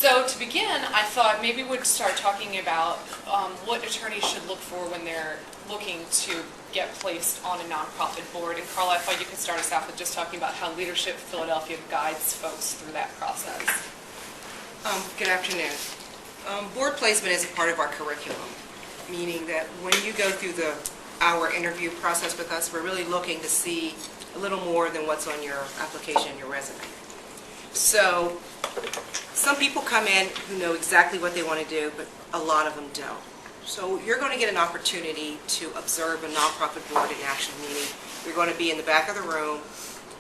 So to begin, I thought maybe we'd start talking about what attorneys should look for when they're looking to get placed on a nonprofit board. And Carla, I thought you could start us off with just talking about how Leadership Philadelphia guides folks through that process. Good afternoon. Board placement is a part of our curriculum, meaning that when you go through our interview process with us, we're really looking to see a little more than what's on your application, your resume. So some people come in who know exactly what they want to do, but a lot of them don't. So you're going to get an opportunity to observe a nonprofit board in action, meaning you're going to be in the back of the room,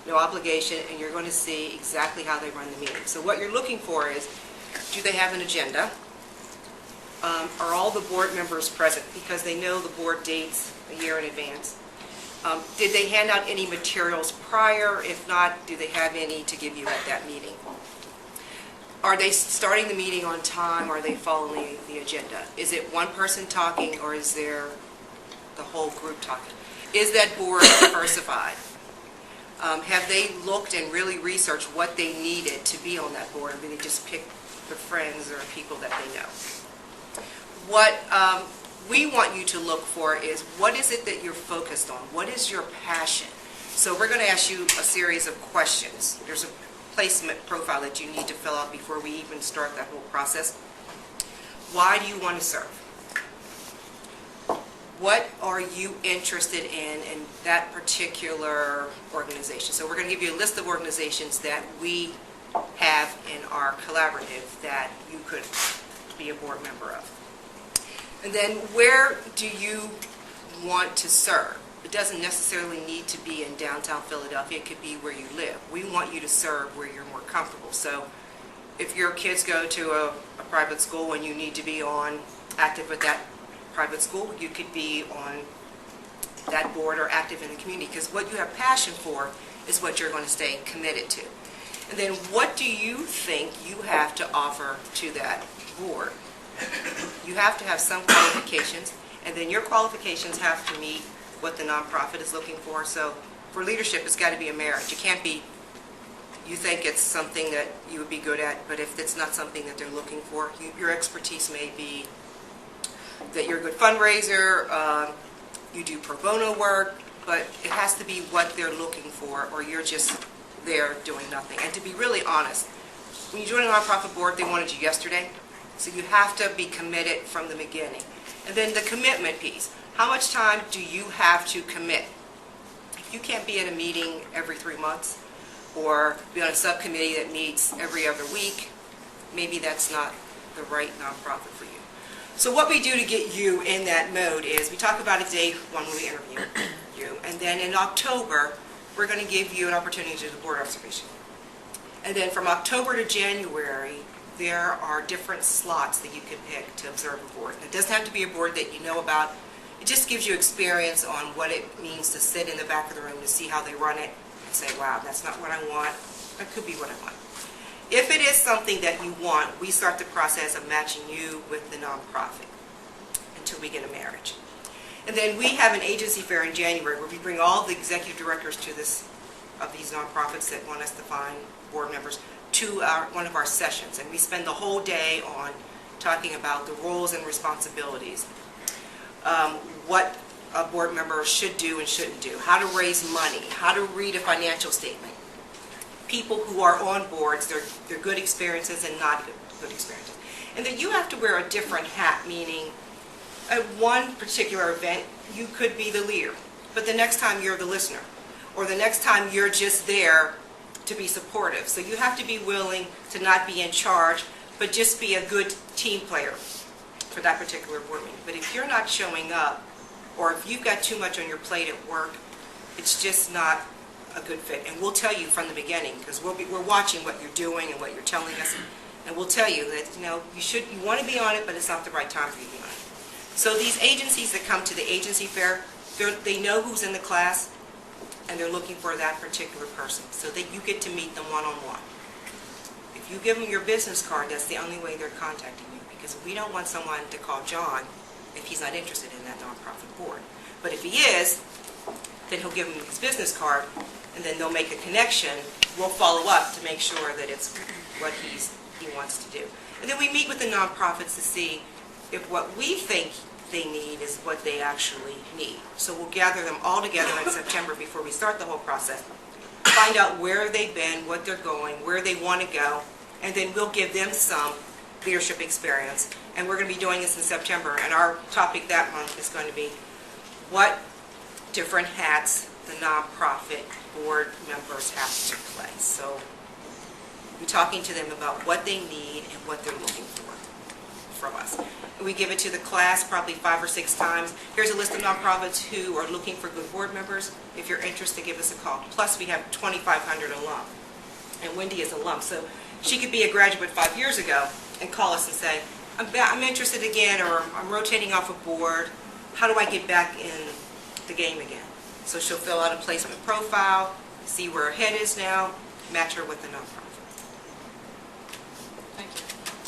no obligation, and you're going to see exactly how they run the meeting. So what you're looking for is, do they have an agenda? Are all the board members present because they know the board dates a year in advance? Did they hand out any materials prior? If not, do they have any to give you at that meeting? Are they starting the meeting on time, or are they following the agenda? Is it one person talking, or is there the whole group talking? Is that board diversified? Have they looked and really researched what they needed to be on that board, or did they just pick their friends or people that they know? What we want you to look for is, what is it that you're focused on? What is your passion? So we're going to ask you a series of questions. There's a placement profile that you need to fill out before we even start that whole process. Why do you want to serve? What are you interested in that particular organization? So we're going to give you a list of organizations that we have in our collaborative that you could be a board member of. And then, where do you want to serve? It doesn't necessarily need to be in downtown Philadelphia. It could be where you live. We want you to serve where you're more comfortable. So if your kids go to a private school and you need to be active with that private school, you could be on that board or active in the community, because what you have passion for is what you're going to stay committed to. And then, what do you think you have to offer to that board? You have to have some qualifications, and then your qualifications have to meet what the nonprofit is looking for. So for leadership, it's got to be a merit. You can't be, you think it's something that you would be good at, but if it's not something that they're looking for, your expertise may be that you're a good fundraiser, you do pro bono work, but it has to be what they're looking for, or you're just there doing nothing. And to be really honest, when you join a nonprofit board, they wanted you yesterday. So you have to be committed from the beginning. And then the commitment piece. How much time do you have to commit? If you can't be at a meeting every 3 months, or be on a subcommittee that meets every other week, maybe that's not the right nonprofit for you. So what we do to get you in that mode is, we talk about it day one when we interview you, and then in October, we're going to give you an opportunity to do the board observation. And then from October to January, there are different slots that you can pick to observe a board. And it doesn't have to be a board that you know about. It just gives you experience on what it means to sit in the back of the room to see how they run it and say, wow, that's not what I want. That could be what I want. If it is something that you want, we start the process of matching you with the nonprofit until we get a marriage. And then we have an agency fair in January where we bring all the executive directors of these nonprofits that want us to find board members to one of our sessions, and we spend the whole day on talking about the roles and responsibilities, what a board member should do and shouldn't do, how to raise money, how to read a financial statement, people who are on boards, their good experiences and not good experiences. And then you have to wear a different hat, meaning at one particular event you could be the leader, but the next time you're the listener, or the next time you're just there to be supportive. So you have to be willing to not be in charge, but just be a good team player for that particular board meeting. But if you're not showing up, or if you've got too much on your plate at work, it's just not a good fit. And we'll tell you from the beginning, because we're watching what you're doing and what you're telling us, and we'll tell you that you want to be on it, but it's not the right time for you to be on it. So these agencies that come to the agency fair, they know who's in the class, and they're looking for that particular person, so that you get to meet them one-on-one. If you give them your business card, that's the only way they're contacting you, because we don't want someone to call John if he's not interested in that nonprofit board. But if he is, then he'll give him his business card, and then they'll make a connection. We'll follow up to make sure that it's what he wants to do. And then we meet with the nonprofits to see if what we think they need is what they actually need. So we'll gather them all together in September before we start the whole process, find out where they've been, what they're going, where they want to go, and then we'll give them some leadership experience. And we're going to be doing this in September, and our topic that month is going to be what different hats the nonprofit board members have to play. So we're talking to them about what they need and what they're looking for from us. We give it to the class probably 5 or 6 times. Here's a list of nonprofits who are looking for good board members. If you're interested, give us a call. Plus, we have 2,500 alum, and Wendy is alum, so she could be a graduate 5 years ago and call us and say, I'm interested again, or I'm rotating off a board. How do I get back in the game again? So she'll fill out a placement profile, see where her head is now, match her with the nonprofit.